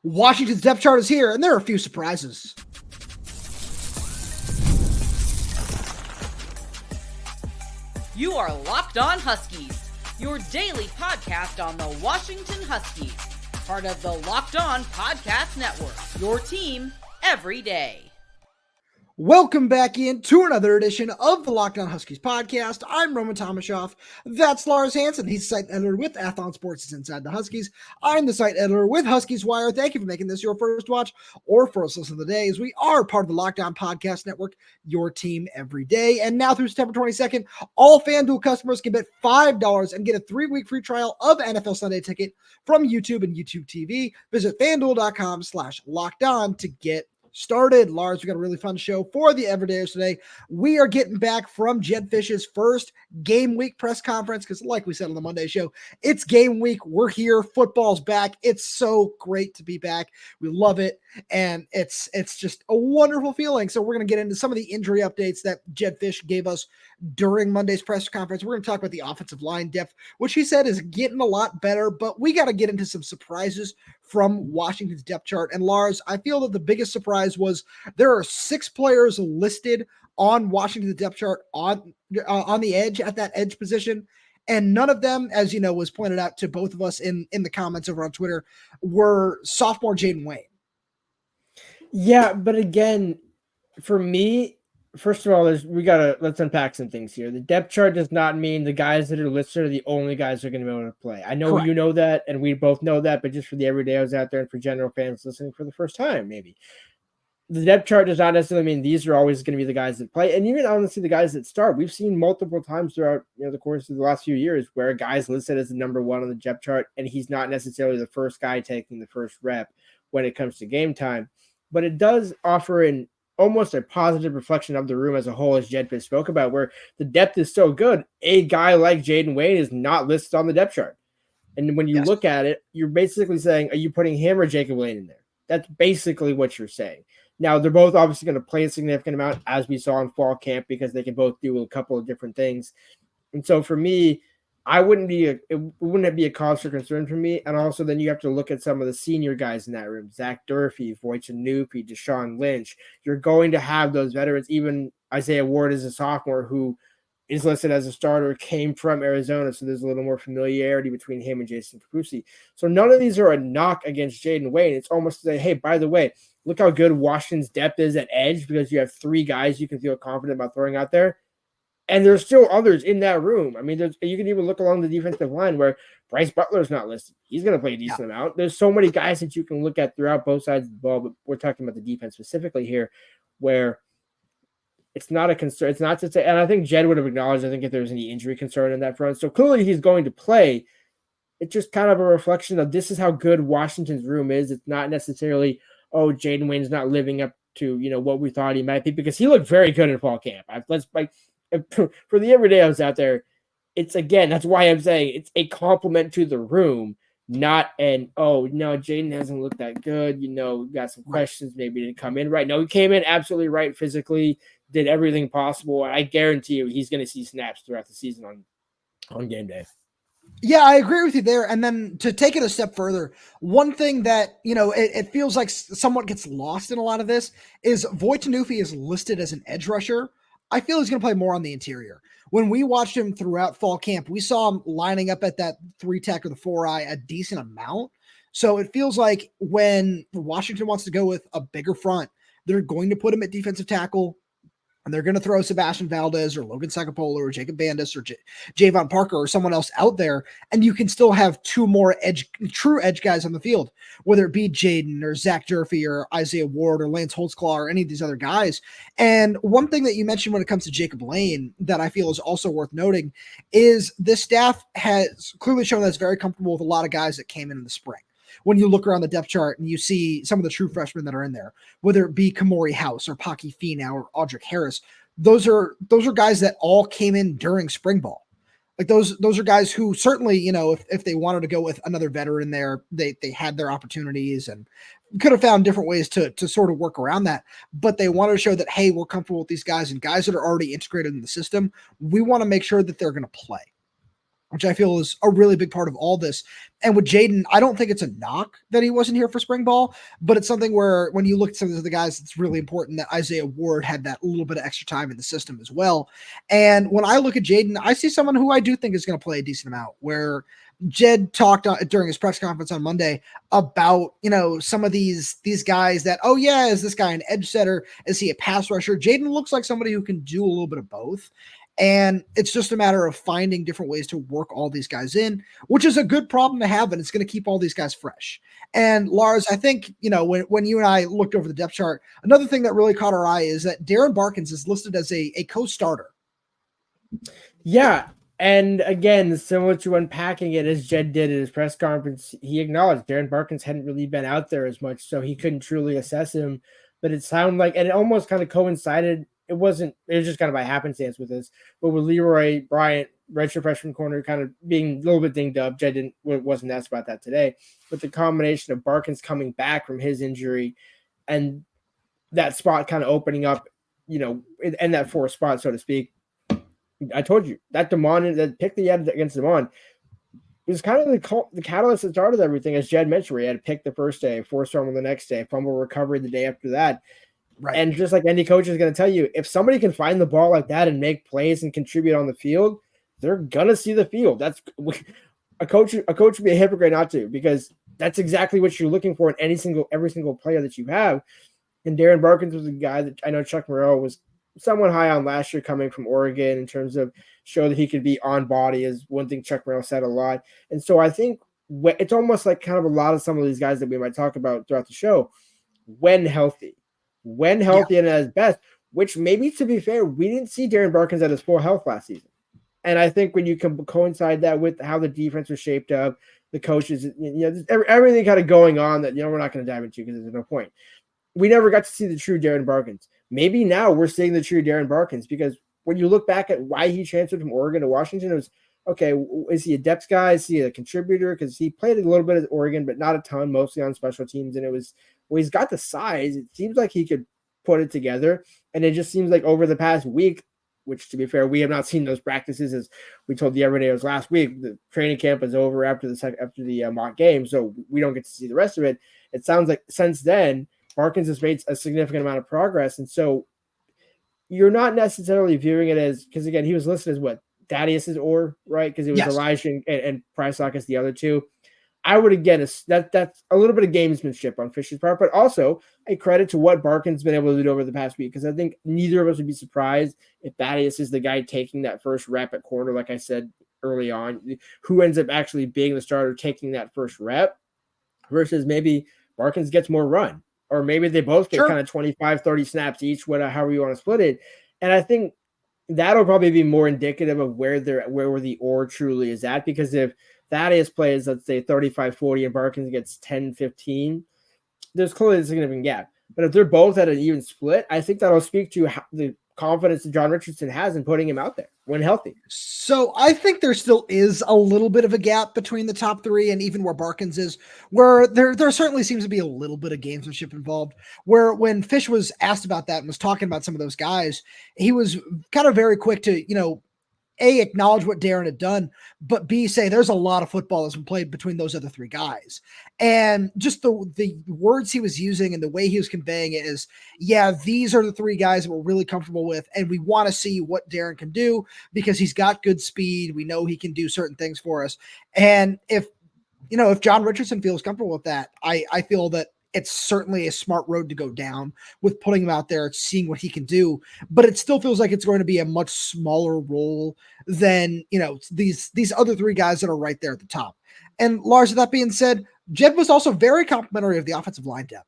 Washington's depth chart is here, and there are a few surprises. You are Locked On Huskies, your daily podcast on the Washington Huskies, part of the Locked On Podcast Network, your team every day. Welcome back into another edition of the Locked On Huskies podcast. I'm Roman Tomashoff. That's Lars Hanson. He's site editor with Athlon Sports' Inside the Huskies. I'm the site editor with Huskies Wire. Thank you for making this your first watch or first listen of the day, as we are part of the Locked On Podcast Network, your team every day. And now through September 22nd, all FanDuel customers can bet $5 and get a 3-week free trial of NFL Sunday Ticket from YouTube and YouTube TV. Visit FanDuel.com/LockedOn to get started. Lars, we got a really fun show for the Everydayers today. We are getting back from Jedd Fisch's first game week press conference because, like we said on the Monday show, it's game week. We're here. Football's back. It's so great to be back. We love it, and it's just a wonderful feeling. So we're going to get into some of the injury updates that Jedd Fisch gave us during Monday's press conference. We're going to talk about the offensive line depth, which he said is getting a lot better, but we got to get into some surprises from Washington's depth chart. And Lars, I feel that the biggest surprise was there are 6 players listed on Washington's depth chart on the edge, at that edge position. And none of them, as you know, was pointed out to both of us in the comments over on Twitter, were sophomore Jayden Wayne. Yeah, but again, for me, first of all, let's unpack some things here. The depth chart does not mean the guys that are listed are the only guys that are going to be able to play. I know Correct. You know that, and we both know that, but just for the everydayers out there and for general fans listening for the first time, maybe. The depth chart does not necessarily mean these are always going to be the guys that play. And even honestly, the guys that start, we've seen multiple times throughout the course of the last few years where a guy's listed as the number 1 on the depth chart, and he's not necessarily the first guy taking the first rep when it comes to game time. But it does offer almost a positive reflection of the room as a whole, as Jedd Fisch spoke about, where the depth is so good. A guy like Jayden Wayne is not listed on the depth chart. And when you look at it, you're basically saying, are you putting him or Jacob Lane in there? That's basically what you're saying. Now, they're both obviously going to play a significant amount, as we saw in fall camp, because they can both do a couple of different things. And so for me, it wouldn't be a cause for concern for me. And also then you have to look at some of the senior guys in that room, Zach Durfee, Voight-Anupi, Deshaun Lynch. You're going to have those veterans. Even Isaiah Ward is a sophomore who is listed as a starter, came from Arizona. So there's a little more familiarity between him and Jason Capusi. So none of these are a knock against Jayden Wayne. It's almost to say, hey, by the way, look how good Washington's depth is at edge, because you have 3 guys you can feel confident about throwing out there. And there's still others in that room. I mean, you can even look along the defensive line where Bryce Butler's not listed. He's going to play a decent amount. There's so many guys that you can look at throughout both sides of the ball, but we're talking about the defense specifically here, where it's not a concern. It's not to say, and I think Jedd would have acknowledged, I think, if there was any injury concern in that front. So clearly he's going to play. It's just kind of a reflection of this is how good Washington's room is. It's not necessarily, oh, Jayden Wayne's not living up to, what we thought he might be, because he looked very good in fall camp. For the everydayers out there, it's, again, that's why I'm saying it's a compliment to the room, not oh, no, Jayden hasn't looked that good. We got some questions. Maybe he didn't come in right. No, he came in absolutely right physically, did everything possible. I guarantee you he's going to see snaps throughout the season on game day. Yeah, I agree with you there. And then to take it a step further, one thing that, it feels like somewhat gets lost in a lot of this is Voight-Anupi is listed as an edge rusher. I feel he's going to play more on the interior. When we watched him throughout fall camp, we saw him lining up at that 3-tech or the 4-eye a decent amount. So it feels like when Washington wants to go with a bigger front, they're going to put him at defensive tackle, and they're going to throw Sebastian Valdez or Logan Sakapola or Jacob Bandis or Jayvon Parker or someone else out there, and you can still have 2 more true edge guys on the field, whether it be Jayden or Zach Durfee or Isaiah Ward or Lance Holtzclaw or any of these other guys. And one thing that you mentioned when it comes to Jacob Lane that I feel is also worth noting is this staff has clearly shown that it's very comfortable with a lot of guys that came in the spring. When you look around the depth chart and you see some of the true freshmen that are in there, whether it be Kamori House or Paki Finau or Audric Harris, those are guys that all came in during spring ball. Like those are guys who certainly, if they wanted to go with another veteran there, they had their opportunities and could have found different ways to sort of work around that. But they wanted to show that, hey, we're comfortable with these guys, and guys that are already integrated in the system, we want to make sure that they're going to play. which I feel is a really big part of all this. And with Jayden, I don't think it's a knock that he wasn't here for spring ball, but it's something where when you look at some of the other guys, it's really important that Isaiah Ward had that little bit of extra time in the system as well. And when I look at Jayden, I see someone who I do think is going to play a decent amount, where Jedd talked during his press conference on Monday about, some of these guys that, oh yeah, is this guy an edge setter? Is he a pass rusher? Jayden looks like somebody who can do a little bit of both. And it's just a matter of finding different ways to work all these guys in, which is a good problem to have. And it's going to keep all these guys fresh. And Lars, I think, when you and I looked over the depth chart, another thing that really caught our eye is that Darren Barkins is listed as a co-starter. Yeah. And again, similar to unpacking it as Jedd did at his press conference, he acknowledged Darren Barkins hadn't really been out there as much, so he couldn't truly assess him. But it sounded like, and it almost kind of coincided. It was just kind of by happenstance with this, but with Leroy Bryant, redshirt freshman corner, kind of being a little bit dinged up. Jedd wasn't asked about that today, but the combination of Barkins coming back from his injury and that spot kind of opening up, and that fourth spot, so to speak. I told you that that pick that he had against Demond was kind of the catalyst that started everything, as Jedd mentioned, where he had to pick the first day, forced fumble the next day, fumble recovery the day after that. Right. And just like any coach is going to tell you, if somebody can find the ball like that and make plays and contribute on the field, they're going to see the field. That's a coach would be a hypocrite not to, because that's exactly what you're looking for in every single player that you have. And Darren Barkins was a guy that I know Chuck Morrell was somewhat high on last year, coming from Oregon, in terms of show that he could be on body, is one thing Chuck Morrell said a lot. And so I think it's almost like kind of a lot of some of these guys that we might talk about throughout the show, when healthy and at his best, which maybe, to be fair, we didn't see Darren Barkins at his full health last season. And I think when you can coincide that with how the defense was shaped up, the coaches, everything kind of going on that, we're not going to dive into because there's no point. We never got to see the true Darren Barkins. Maybe now we're seeing the true Darren Barkins, because when you look back at why he transferred from Oregon to Washington, it was, okay, is he a depth guy? Is he a contributor? Because he played a little bit at Oregon, but not a ton, mostly on special teams. And it was, well, he's got the size. It seems like he could put it together. And it just seems like over the past week, which, to be fair, we have not seen those practices, as we told the Everydayers last week. The training camp is over after the mock game, so we don't get to see the rest of it. It sounds like since then, Barkins has made a significant amount of progress. And so you're not necessarily viewing it as, because again, he was listed as what, Thaddeus's right? Because it was Elijah and Prysock as the other two. I would, again, that's a little bit of gamesmanship on Fisch's part, but also a credit to what Barkins been able to do over the past week, because I think neither of us would be surprised if Thaddeus is the guy taking that first rep at corner, like I said early on, who ends up actually being the starter taking that first rep, versus maybe Barkins gets more run. Or maybe they both get kind of 25, 30 snaps each, however you want to split it. And I think that'll probably be more indicative of where the ore truly is at. Because if Thaddeus plays, let's say 35, 40, and Barkins gets 10, 15, there's clearly a significant gap. But if they're both at an even split, I think that'll speak to the confidence that John Richardson has in putting him out there when healthy. So I think there still is a little bit of a gap between the top three and even where Barkins is, where there certainly seems to be a little bit of gamesmanship involved, where when Fisch was asked about that and was talking about some of those guys, he was kind of very quick to, A, acknowledge what Darren had done, but B, say there's a lot of football that's been played between those other three guys. And just the words he was using and the way he was conveying it is, yeah, these are the three guys that we're really comfortable with, and we want to see what Darren can do because he's got good speed. We know he can do certain things for us. And if John Richardson feels comfortable with that, I feel that it's certainly a smart road to go down with putting him out there, seeing what he can do, but it still feels like it's going to be a much smaller role than, these other three guys that are right there at the top. And Lars, with that being said, Jedd was also very complimentary of the offensive line depth,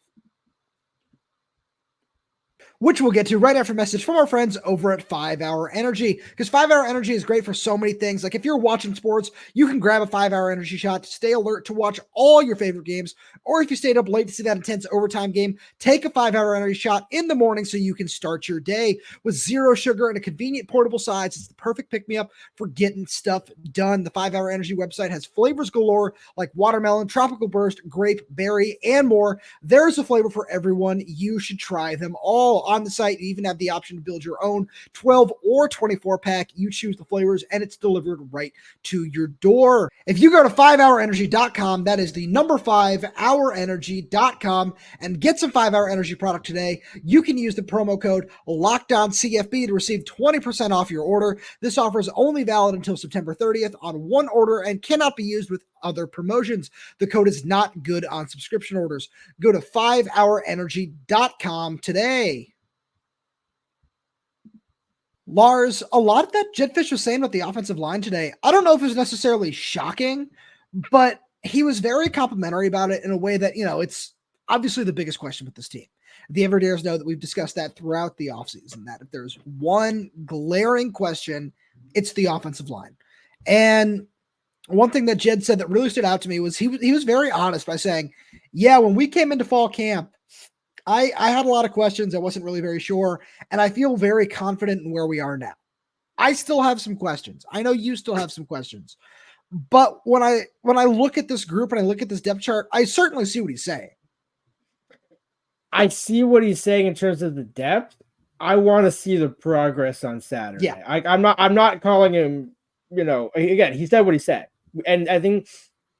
which we'll get to right after a message from our friends over at 5 Hour Energy, because 5 Hour Energy is great for so many things. Like if you're watching sports, you can grab a 5 Hour Energy shot to stay alert to watch all your favorite games. Or if you stayed up late to see that intense overtime game, take a 5 Hour Energy shot in the morning so you can start your day with zero sugar and a convenient portable size. It's the perfect pick-me-up for getting stuff done. The 5 Hour Energy website has flavors galore like watermelon, tropical burst, grape, berry, and more. There's a flavor for everyone. You should try them all. on the site. You even have the option to build your own 12 or 24 pack. You choose the flavors and it's delivered right to your door. If you go to 5hourenergy.com, that is the number 5hourenergy.com, and get some 5-Hour Energy product today, you can use the promo code LOCKEDONCFB to receive 20% off your order. This offer is only valid until September 30th on one order and cannot be used with other promotions. The code is not good on subscription orders. Go to 5hourenergy.com today. Lars, a lot of that Jedd Fisch was saying about the offensive line today, I don't know if it was necessarily shocking, but he was very complimentary about it in a way that, it's obviously the biggest question with this team. The Everdares know that we've discussed that throughout the offseason, that if there's one glaring question, it's the offensive line. And one thing that Jedd said that really stood out to me was he was very honest by saying, yeah, when we came into fall camp, I had a lot of questions. I wasn't really very sure. And I feel very confident in where we are now. I still have some questions. I know you still have some questions. But when I look at this group and I look at this depth chart, I certainly see what he's saying. I see what he's saying in terms of the depth. I want to see the progress on Saturday. Yeah. I'm not calling him, again, he said what he said. And I think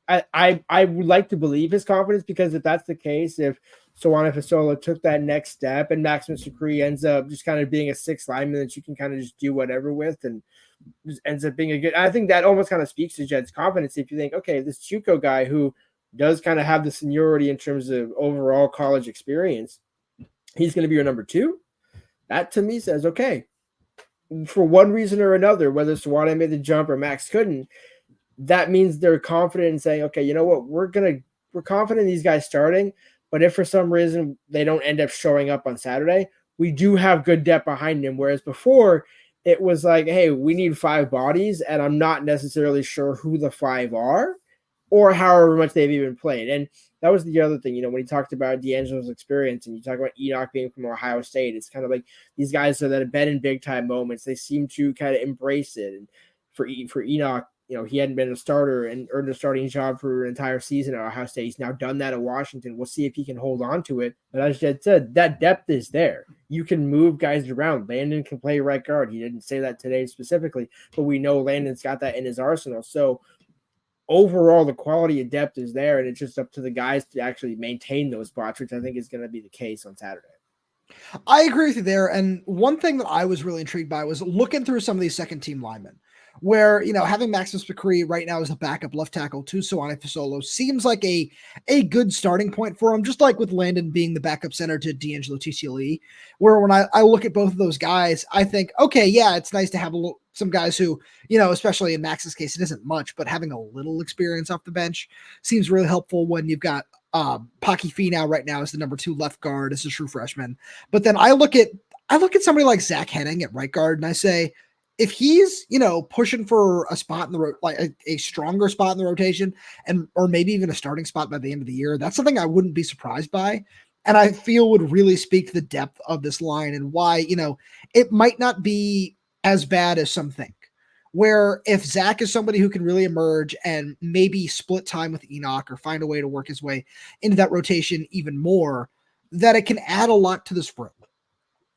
I would like to believe his confidence, because if that's the case, if Soane Faasolo took that next step and Maximus Dupree ends up just kind of being a sixth lineman that you can kind of just do whatever with, and just ends up being a good, I think that almost kind of speaks to Jedd's confidence. If you think, okay, this Chuko guy who does kind of have the seniority in terms of overall college experience, he's going to be your number 2. That to me says, okay, for one reason or another, whether Soane made the jump or Max couldn't, that means they're confident in saying, okay, you know what, we're confident in these guys starting, but if for some reason they don't end up showing up on Saturday, we do have good depth behind them. Whereas before it was like, hey, we need 5 bodies, and I'm not necessarily sure who the 5 are or however much they've even played. And that was the other thing, when he talked about D'Angelo's experience and you talk about Enoch being from Ohio State, it's kind of like these guys that have been in big time moments, they seem to kind of embrace it. And for Enoch, he hadn't been a starter and earned a starting job for an entire season at Ohio State. He's now done that at Washington. We'll see if he can hold on to it. But as Jedd said, that depth is there. You can move guys around. Landen can play right guard. He didn't say that today specifically, but we know Landen's got that in his arsenal. So overall, the quality of depth is there, and it's just up to the guys to actually maintain those spots, which I think is going to be the case on Saturday. I agree with you there. And one thing that I was really intrigued by was looking through some of these second-team linemen, where, having Maximus Dupree right now as a backup left tackle to Soane Faasolo seems like a good starting point for him, just like with Landen being the backup center to D'Angalo Titialii, where when I look at both of those guys, I think, okay, yeah, it's nice to have some guys who, especially in Max's case, it isn't much, but having a little experience off the bench seems really helpful when you've got Paki Finau right now as the number 2 left guard as a true freshman. But then I look at somebody like Zach Henning at right guard, and I say, if he's, pushing for a spot in the a stronger spot in the rotation, or maybe even a starting spot by the end of the year, that's something I wouldn't be surprised by. And I feel would really speak to the depth of this line and why, it might not be as bad as some think. Where if Zach is somebody who can really emerge and maybe split time with Enoch or find a way to work his way into that rotation even more, that it can add a lot to this room.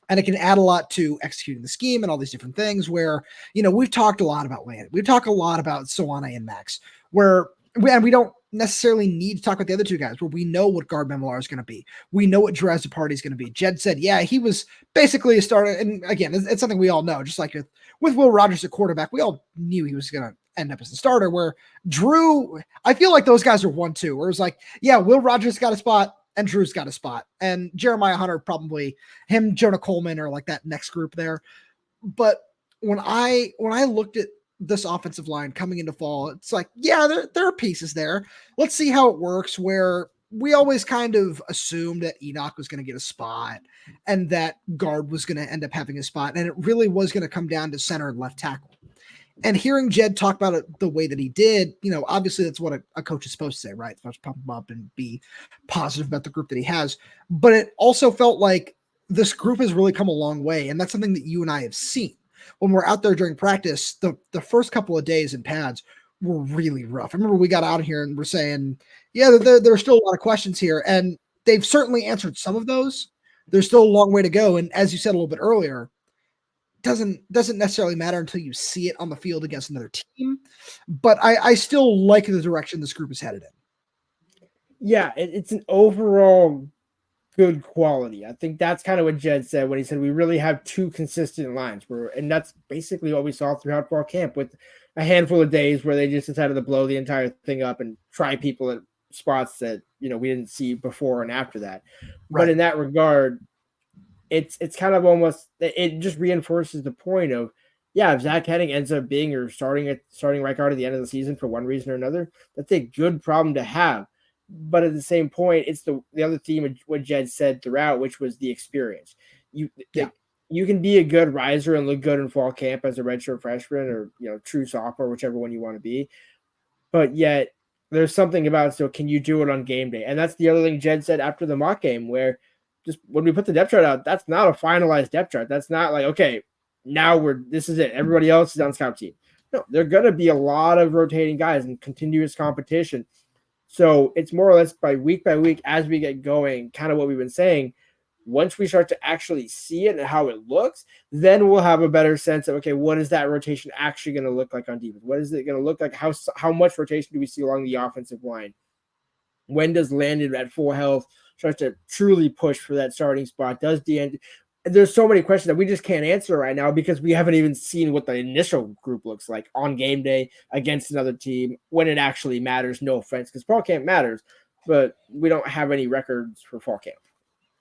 And it can add a lot to executing the scheme and all these different things where, we've talked a lot about Landen. We've talked a lot about Soane and Max, where we don't necessarily need to talk about the other 2 guys, where we know what guard Memolar is going to be. We know what Jerez Party is going to be. Jedd said, yeah, he was basically a starter. And again, it's something we all know, just like with Will Rogers at quarterback, we all knew he was going to end up as the starter, where Drew, I feel like those guys are 1-2, where it was like, yeah, Will Rogers got a spot and Drew's got a spot, and Jeremiah Hunter, probably him, Jonah Coleman, or like that next group there. But when I looked at this offensive line coming into fall, it's like, yeah, there are pieces there. Let's see how it works, where we always kind of assumed that Enoch was going to get a spot and that guard was going to end up having a spot. And it really was going to come down to center and left tackle. And hearing Jedd talk about it the way that he did, obviously that's what a coach is supposed to say, right? It's supposed to pump him up and be positive about the group that he has. But it also felt like this group has really come a long way. And that's something that you and I have seen. When we're out there during practice, the first couple of days in pads were really rough. I remember we got out of here and we're saying, yeah, there are still a lot of questions here. And they've certainly answered some of those, There's still a long way to go. And as you said a little bit earlier, doesn't necessarily matter until you see it on the field against another team. But I still like the direction this group is headed in. Yeah, it's an overall good quality. I think that's kind of what Jedd said when he said we really have two consistent lines, and that's basically what we saw throughout fall camp, with a handful of days where they just decided to blow the entire thing up and try people at spots that we didn't see before and after that. Right. But in that regard, it's kind of almost, it just reinforces the point of, yeah, if Zach Henning ends up being your starting right guard at the end of the season for one reason or another, that's a good problem to have. But at the same point, it's the other theme of what Jedd said throughout, which was the experience. You can be a good riser and look good in fall camp as a redshirt freshman or true sophomore, whichever one you want to be. But yet there's something about it. So can you do it on game day? And that's the other thing Jedd said after the mock game, where just when we put the depth chart out, that's not a finalized depth chart. That's not like, okay, now this is it. Everybody else is on scout team. No, there are going to be a lot of rotating guys and continuous competition. So it's more or less by week as we get going, kind of what we've been saying. Once we start to actually see it and how it looks, then we'll have a better sense of, okay, what is that rotation actually going to look like on defense? What is it going to look like? How much rotation do we see along the offensive line? When does Landen at full health start to truly push for that starting spot? Does there's so many questions that we just can't answer right now because we haven't even seen what the initial group looks like on game day against another team when it actually matters. No offense, because fall camp matters, but we don't have any records for fall camp.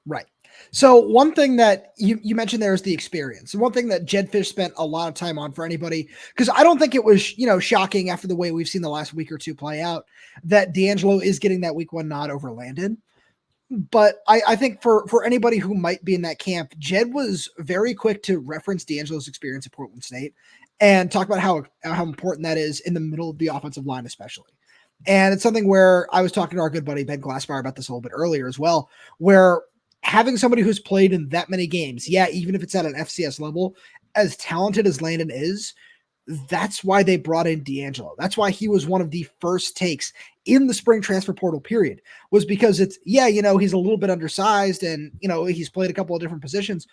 Right. So one thing that you mentioned there is the experience. And one thing that Jedd Fisch spent a lot of time on for anybody, because I don't think it was, shocking after the way we've seen the last week or two play out, that D'Angalo is getting that week one nod over Landen. But I think for anybody who might be in that camp, Jedd was very quick to reference D'Angalo's experience at Portland State and talk about how important that is in the middle of the offensive line, especially. And it's something where I was talking to our good buddy Ben Glassmeyer about this a little bit earlier as well, where having somebody who's played in that many games, even if it's at an FCS level, as talented as Landen is, that's why they brought in D'Angalo. That's why he was one of the first takes in the spring transfer portal period, was because it's, he's a little bit undersized and, he's played a couple of different positions,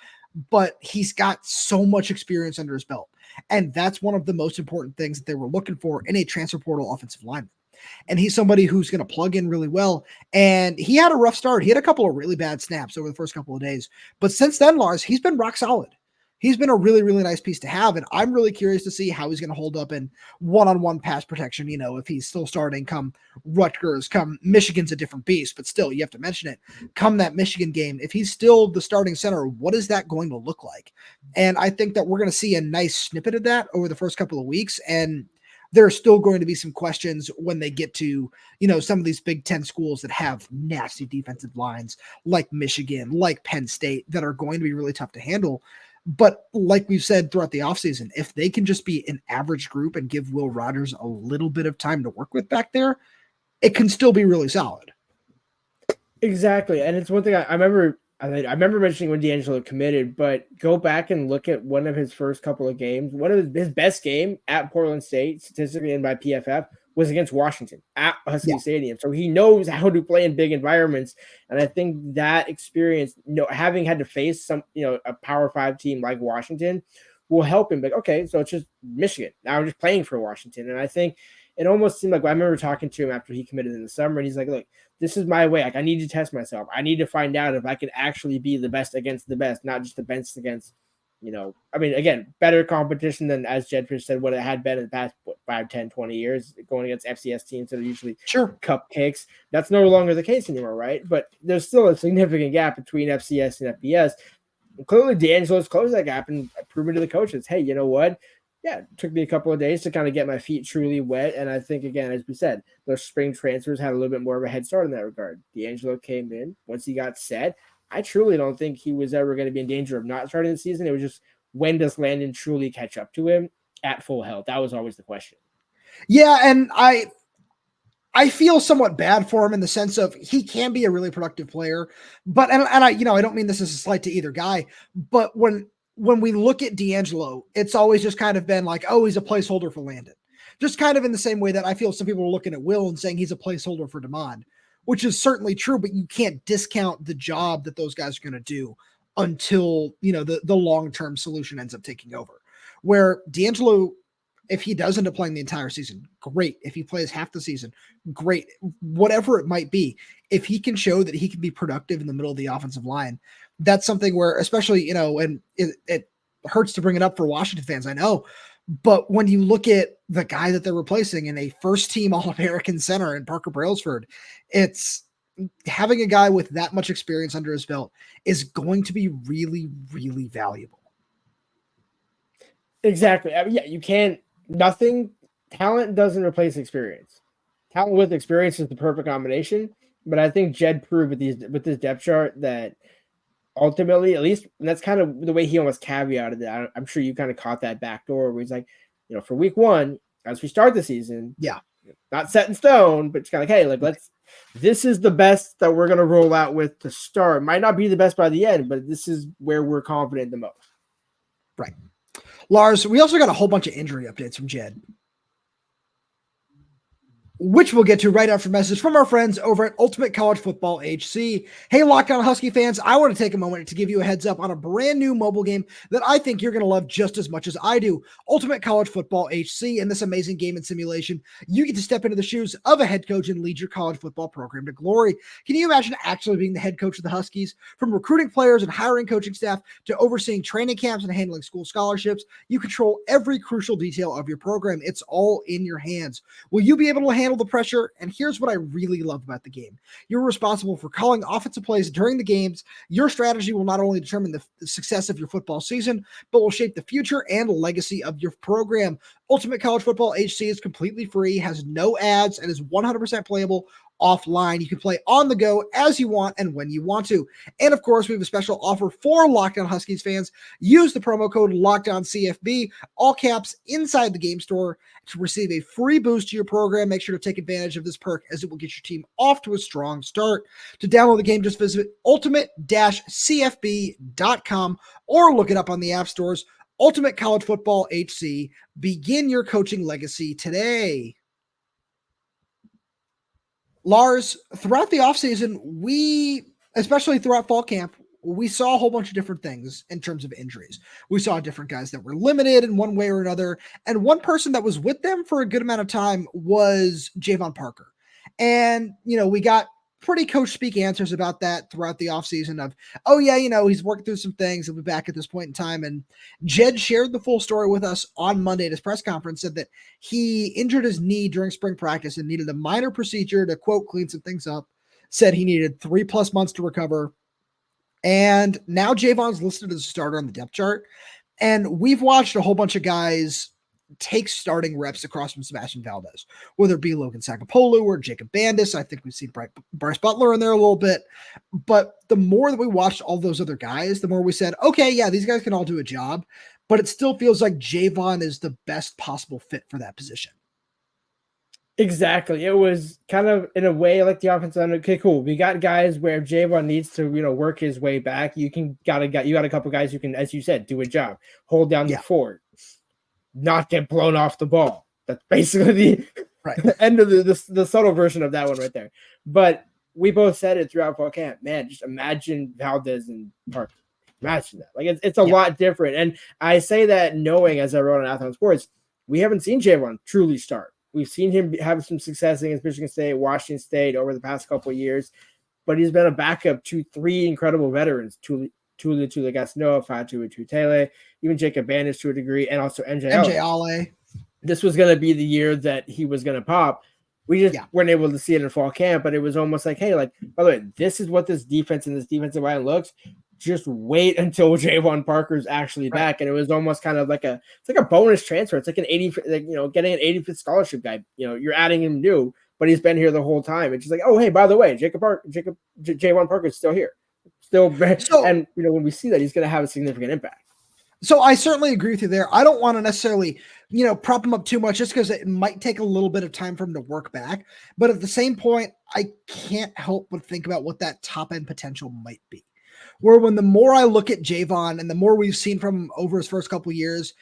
but he's got so much experience under his belt. And that's one of the most important things that they were looking for in a transfer portal offensive lineman. And he's somebody who's going to plug in really well. And he had a rough start. He had a couple of really bad snaps over the first couple of days. But since then, Lars, he's been rock solid. He's been a really, really nice piece to have. And I'm really curious to see how he's going to hold up in one-on-one pass protection. If he's still starting come Rutgers, come Michigan's a different beast, but still, you have to mention it. Come that Michigan game, if he's still the starting center, what is that going to look like? And I think that we're going to see a nice snippet of that over the first couple of weeks. And there are still going to be some questions when they get to, some of these Big Ten schools that have nasty defensive lines like Michigan, like Penn State, that are going to be really tough to handle. But like we've said throughout the offseason, if they can just be an average group and give Will Rogers a little bit of time to work with back there, it can still be really solid. Exactly. And it's one thing I remember mentioning when D'Angalo committed, but go back and look at one of his first couple of games. One of his best game at Portland State, statistically and by PFF, was against Washington at Husky Stadium. So he knows how to play in big environments. And I think that experience, having had to face a Power 5 team like Washington will help him. Like, okay, so it's just Michigan. Now I'm just playing for Washington. And I think it almost seemed like, I remember talking to him after he committed in the summer, and he's like, look, this is my way. Like, I need to test myself. I need to find out if I can actually be the best against the best, not just the best against, again, better competition than, as Jedd Fisch said, what it had been in the past 5, 10, 20 years, going against FCS teams that are usually cupcakes. That's no longer the case anymore, right? But there's still a significant gap between FCS and FBS. And clearly, D'Angalo's closed that gap and proven to the coaches, hey, you know what? Yeah, it took me a couple of days to kind of get my feet truly wet. And I think, again, as we said, those spring transfers had a little bit more of a head start in that regard. D'Angalo came in. Once he got set, I truly don't think he was ever going to be in danger of not starting the season. It was just, when does Landen truly catch up to him at full health? That was always the question. Yeah, and I feel somewhat bad for him in the sense of he can be a really productive player. But, and I don't mean this as a slight to either guy, but when we look at D'Angalo, it's always just kind of been like, oh, he's a placeholder for Landen. Just kind of in the same way that I feel some people are looking at Will and saying he's a placeholder for DeMond. which is certainly true, but you can't discount the job that those guys are going to do until, the long-term solution ends up taking over. Where D'Angalo, if he does end up playing the entire season, great. If he plays half the season, great. Whatever it might be, if he can show that he can be productive in the middle of the offensive line, that's something where, especially, and it hurts to bring it up for Washington fans, I know, but when you look at the guy that they're replacing in a first-team All-American center in Parker Brailsford, it's having a guy with that much experience under his belt is going to be really, really valuable. Exactly. I mean, yeah, you can't. Talent doesn't replace experience. Talent with experience is the perfect combination. But I think Jedd proved with this depth chart that ultimately, at least, and that's kind of the way he almost caveated it. I'm sure you kind of caught that back door where he's like, for week one, as we start the season, not set in stone, but it's kind of like, hey, this is the best that we're going to roll out with to start. Might not be the best by the end, but this is where we're confident the most. Right. Lars, we also got a whole bunch of injury updates from Jedd, which we'll get to right after message from our friends over at Ultimate College Football HC. Hey, Locked On Husky fans, I want to take a moment to give you a heads up on a brand new mobile game that I think you're going to love just as much as I do. Ultimate College Football HC. In this amazing game and simulation, you get to step into the shoes of a head coach and lead your college football program to glory. Can you imagine actually being the head coach of the Huskies? From recruiting players and hiring coaching staff to overseeing training camps and handling school scholarships, you control every crucial detail of your program. It's all in your hands. Will you be able to handle the pressure? And here's what I really love about the game. You're responsible for calling offensive plays during the games. Your strategy will not only determine the success of your football season, but will shape the future and legacy of your program. Ultimate College Football HC is completely free, has no ads, and is 100% playable offline. You can play on the go as you want and when you want to. And of course, we have a special offer for Locked On Huskies fans. Use the promo code LOCKEDONCFB, all caps, inside the game store to receive a free boost to your program. Make sure to take advantage of this perk as it will get your team off to a strong start. To download the game, just visit ultimate-cfb.com or look it up on the app stores. Ultimate College Football HC. Begin your coaching legacy today. Lars, throughout the offseason, especially throughout fall camp, we saw a whole bunch of different things in terms of injuries. We saw different guys that were limited in one way or another. And one person that was with them for a good amount of time was Jayvon Parker. And, we got pretty coach speak answers about that throughout the offseason of, he's working through some things. He'll be back at this point in time. And Jedd shared the full story with us on Monday at his press conference, said that he injured his knee during spring practice and needed a minor procedure to, quote, clean some things up, said he needed 3+ months to recover. And now Jayvon's listed as a starter on the depth chart. And we've watched a whole bunch of guys take starting reps across from Sebastian Valdez, whether it be Logan Sagapolu or Jacob Bandis. I think we've seen Bryce Butler in there a little bit. But the more that we watched all those other guys, the more we said, okay, yeah, these guys can all do a job. But it still feels like Jayvon is the best possible fit for that position. Exactly. It was kind of in a way like the offense. Okay, cool. We got guys where Jayvon needs to, work his way back. You got a couple guys who can, as you said, do a job, hold down the fort, not get blown off the ball. That's basically the end of the subtle version of that one right there. But we both said it throughout fall camp. Man, just imagine Valdez and Parker. Imagine that. Like it's a lot different. And I say that knowing, as I wrote on Athon Sports, we haven't seen Jayvon truly start. We've seen him have some success against Michigan State, Washington State over the past couple of years, but he's been a backup to 3 incredible veterans, Tula Tuigasonoa, Fatu Tuitele, even Jacob Bandis to a degree, and also MJ Ale. This was going to be the year that he was going to pop. We just weren't able to see it in fall camp, but it was almost like, hey, by the way, this is what this defense and this defensive line looks. Just wait until Jayvon Parker's actually back. And it was almost kind of like a bonus transfer. It's like an 80, getting an 85th scholarship guy. You're adding him new, but he's been here the whole time. It's just like, oh, hey, by the way, Jayvon Parker is still here. And when we see that, he's going to have a significant impact. So I certainly agree with you there. I don't want to necessarily, prop him up too much just because it might take a little bit of time for him to work back. But at the same point, I can't help but think about what that top end potential might be. Where when the more I look at Jayvon and the more we've seen from him over his first couple of years,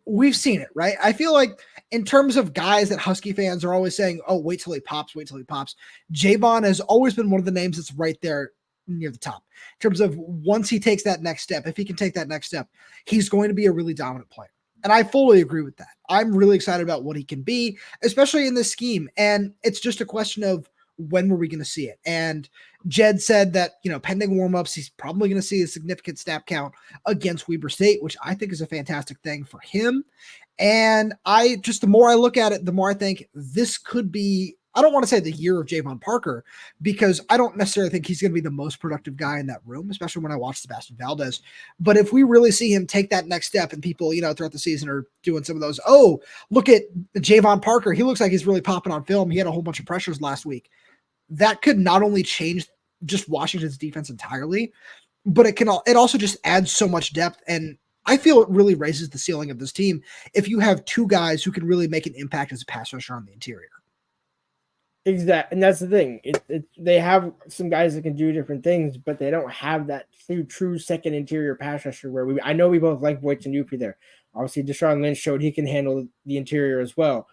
we've seen it, right? I feel like in terms of guys that Husky fans are always saying, oh, wait till he pops, wait till he pops. Jayvon has always been one of the names that's right there near the top in terms of once he takes that next step, if he can take that next step, he's going to be a really dominant player. And I fully agree with that. I'm really excited about what he can be, especially in this scheme. And it's just a question of when were we going to see it? And Jedd said that, pending warmups, he's probably going to see a significant snap count against Weber State, which I think is a fantastic thing for him. And the more I look at it, the more I think this could be, I don't want to say the year of Jayvon Parker, because I don't necessarily think he's going to be the most productive guy in that room, especially when I watch Sebastian Valdez. But if we really see him take that next step, and people, throughout the season are doing some of those, oh, look at Jayvon Parker, he looks like he's really popping on film. He had a whole bunch of pressures last week. That could not only change just Washington's defense entirely, but it also just adds so much depth. And I feel it really raises the ceiling of this team if you have two guys who can really make an impact as a pass rusher on the interior. Exactly. And that's the thing. They have some guys that can do different things, but they don't have that true second interior pass rusher where I know we both like Voigt and Yupi there. Obviously, Deshaun Lynch showed he can handle the interior as well.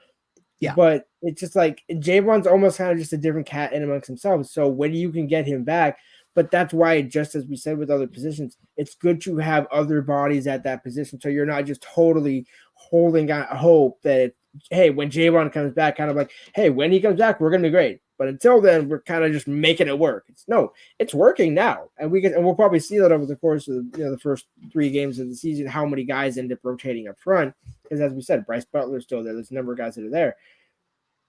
Yeah. But it's just like Jayvon's almost kind of just a different cat in amongst themselves. So when you can get him back, but that's why, just as we said with other positions, it's good to have other bodies at that position. So you're not just totally holding out hope that, hey, when Jayvon comes back, kind of like, hey, when he comes back, we're going to be great. But until then, we're kind of just making it work. It's working now. And we'll probably see that over the course of the first 3 games of the season, how many guys end up rotating up front. Because as we said, Bryce Butler's still there. There's a number of guys that are there.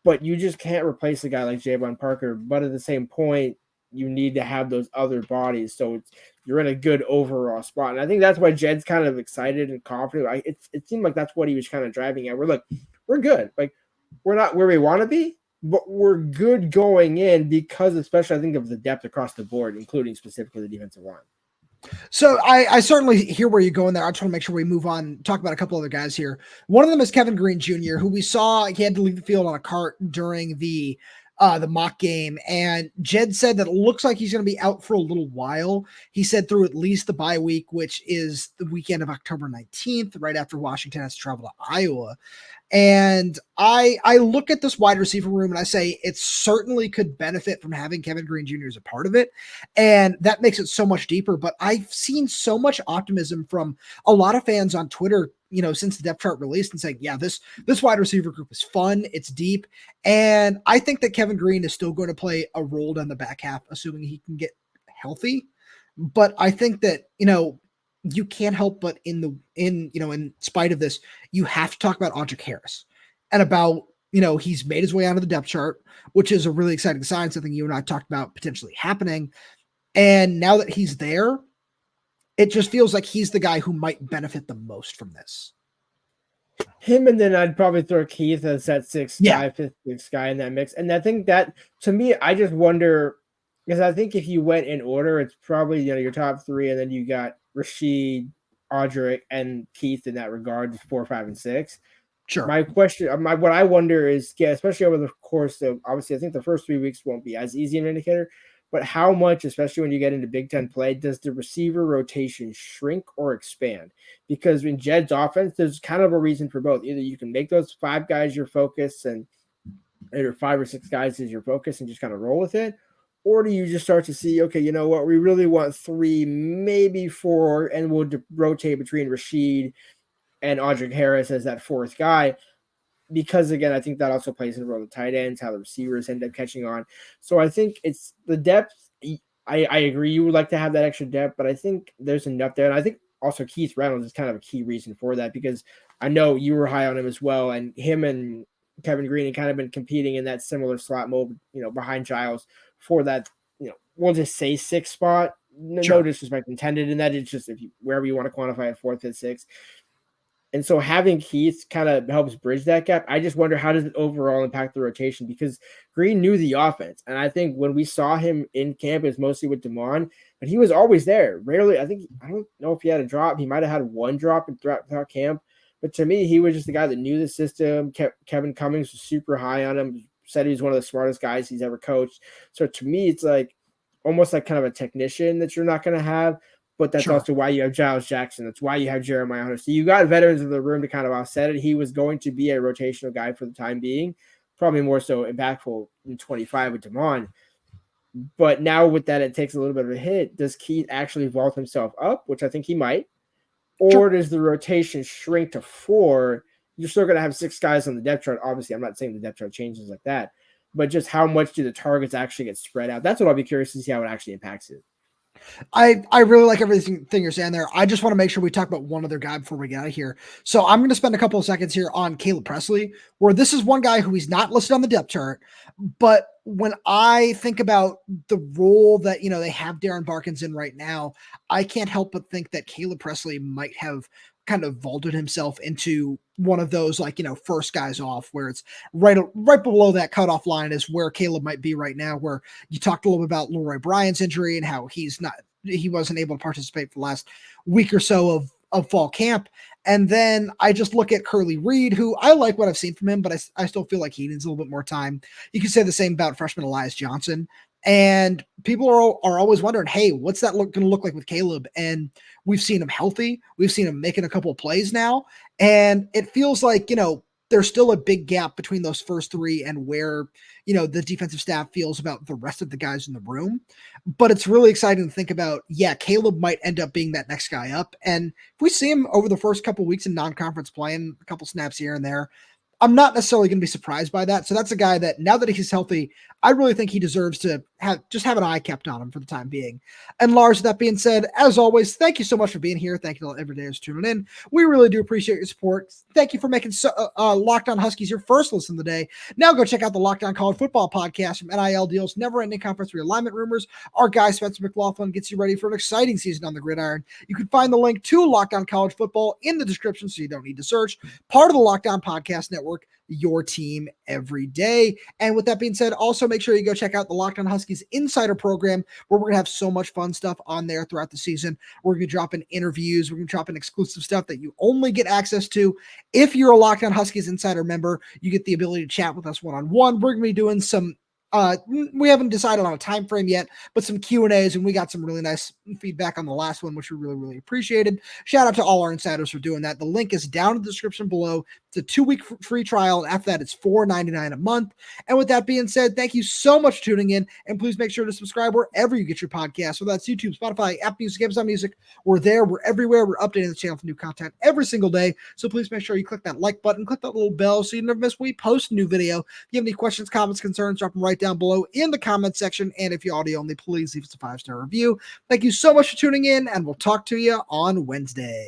But you just can't replace a guy like Jayvon Parker. But at the same point, you need to have those other bodies. So you're in a good overall spot. And I think that's why Jedd's kind of excited and confident. It seemed like that's what he was kind of driving at. We're good. Like, we're not where we want to be, but we're good going in because, especially, I think, of the depth across the board, including specifically the defensive line. So I certainly hear where you're going there. I just want to make sure we move on, talk about a couple other guys here. One of them is Kevin Green Jr., who we saw, he had to leave the field on a cart during the mock game. And Jedd said that it looks like he's going to be out for a little while. He said through at least the bye week, which is the weekend of October 19th, right after Washington has to travel to Iowa. And I look at this wide receiver room and I say it certainly could benefit from having Kevin Green Jr. as a part of it. And that makes it so much deeper. But I've seen so much optimism from a lot of fans on Twitter, since the depth chart released, and saying, yeah, this wide receiver group is fun. It's deep. And I think that Kevin Green is still going to play a role down the back half, assuming he can get healthy. But I think that, you can't help but in spite of this, you have to talk about Audric Harris and about, he's made his way out of the depth chart, which is a really exciting sign, something you and I talked about potentially happening. And now that he's there, it just feels like he's the guy who might benefit the most from this. Him, and then I'd probably throw Keith as that fifth, sixth guy in that mix. And I think that, to me, I just wonder, because I think if you went in order, it's probably, your top 3, and then you got Rashid, Audric, and Keith in that regard, 4, 5, and 6. Sure. My question, what I wonder is, especially over the course of, obviously, I think the first 3 weeks won't be as easy an indicator, but how much, especially when you get into Big Ten play, does the receiver rotation shrink or expand? Because in Jedd's offense, there's kind of a reason for both. Either you can make those 5 guys your focus, or 5 or 6 guys as your focus, and just kind of roll with it. Or do you just start to see, okay, you know what, we really want 3, maybe 4, and we'll rotate between Rashid and Audric Harris as that 4th guy? Because, again, I think that also plays in the role of tight ends, how the receivers end up catching on. So I think it's the depth. I agree you would like to have that extra depth, but I think there's enough there. And I think also Keith Reynolds is kind of a key reason for that, because I know you were high on him as well, and him and Kevin Green had kind of been competing in that similar slot mode, behind Giles for that, we'll just say 6th spot. No disrespect intended in that. It's just wherever you want to quantify it, 4th, 5th, 6th. And so having Keith kind of helps bridge that gap. I just wonder, how does it overall impact the rotation? Because Green knew the offense. And I think when we saw him in camp, it was mostly with DeMond, but he was always there. Rarely, I don't know if he had a drop. He might have had 1 drop throughout camp. But to me, he was just the guy that knew the system. Kevin Cummings was super high on him, said he was one of the smartest guys he's ever coached. So to me, it's like almost like kind of a technician that you're not going to have. but that's also why you have Giles Jackson. That's why you have Jeremiah Hunter. So you got veterans in the room to kind of offset it. He was going to be a rotational guy for the time being, probably more so impactful in 25 with Damon. But now with that, it takes a little bit of a hit. Does Keith actually vault himself up, which I think he might? Or does the rotation shrink to 4? You're still going to have 6 guys on the depth chart. Obviously, I'm not saying the depth chart changes like that, but just how much do the targets actually get spread out? That's what I'll be curious to see how it actually impacts it. I really like everything you're saying there. I just want to make sure we talk about one other guy before we get out of here. So I'm going to spend a couple of seconds here on Caleb Presley, where this is one guy who he's not listed on the depth chart, but when I think about the role that, they have Darren Barkins in right now, I can't help but think that Caleb Presley might have kind of vaulted himself into one of those, first guys off, where it's right below that cutoff line is where Caleb might be right now, where you talked a little bit about Leroy Bryant's injury and how he wasn't able to participate for the last week or so of fall camp. And then I just look at Curly Reed, who I like what I've seen from him, but I still feel like he needs a little bit more time. You could say the same about freshman Elias Johnson. And people are always wondering, hey, what's that going to look like with Caleb? And we've seen him healthy. We've seen him making a couple of plays now. And it feels like, there's still a big gap between those first 3 and where, the defensive staff feels about the rest of the guys in the room. But it's really exciting to think about, Caleb might end up being that next guy up. And if we see him over the first couple of weeks in non-conference playing a couple snaps here and there, I'm not necessarily going to be surprised by that. So that's a guy that now that he's healthy, I really think he deserves to have an eye kept on him for the time being. And Lars, that being said, as always, thank you so much for being here. Thank you to every day who's tuning in. We really do appreciate your support. Thank you for making Locked On Huskies your first listen of the day. Now go check out the Locked On College Football podcast from NIL deals, never-ending conference realignment rumors. Our guy Spencer McLaughlin gets you ready for an exciting season on the gridiron. You can find the link to Locked On College Football in the description, so you don't need to search. Part of the Locked On Podcast Network, your team every day. And with that being said, also make sure you go check out the Locked On Huskies Insider Program, where we're going to have so much fun stuff on there throughout the season. We're going to drop in interviews. We're going to drop in exclusive stuff that you only get access to if you're a Locked On Huskies Insider member. You get the ability to chat with us one-on-one. We're going to be doing some we haven't decided on a time frame yet, but some Q&As, and we got some really nice feedback on the last one, which we really, really appreciated. Shout out to all our insiders for doing that. The link is down in the description below. It's a 2-week free trial, and after that, it's $4.99 a month. And with that being said, thank you so much for tuning in, and please make sure to subscribe wherever you get your podcasts, whether that's YouTube, Spotify, Apple Music, Amazon Music. We're there. We're everywhere. We're updating the channel for new content every single day, so please make sure you click that like button, click that little bell so you never miss when we post a new video. If you have any questions, comments, concerns, drop them right down below in the comment section. And if you're audio only, please leave us a 5-star review. Thank you so much for tuning in, and we'll talk to you on Wednesday.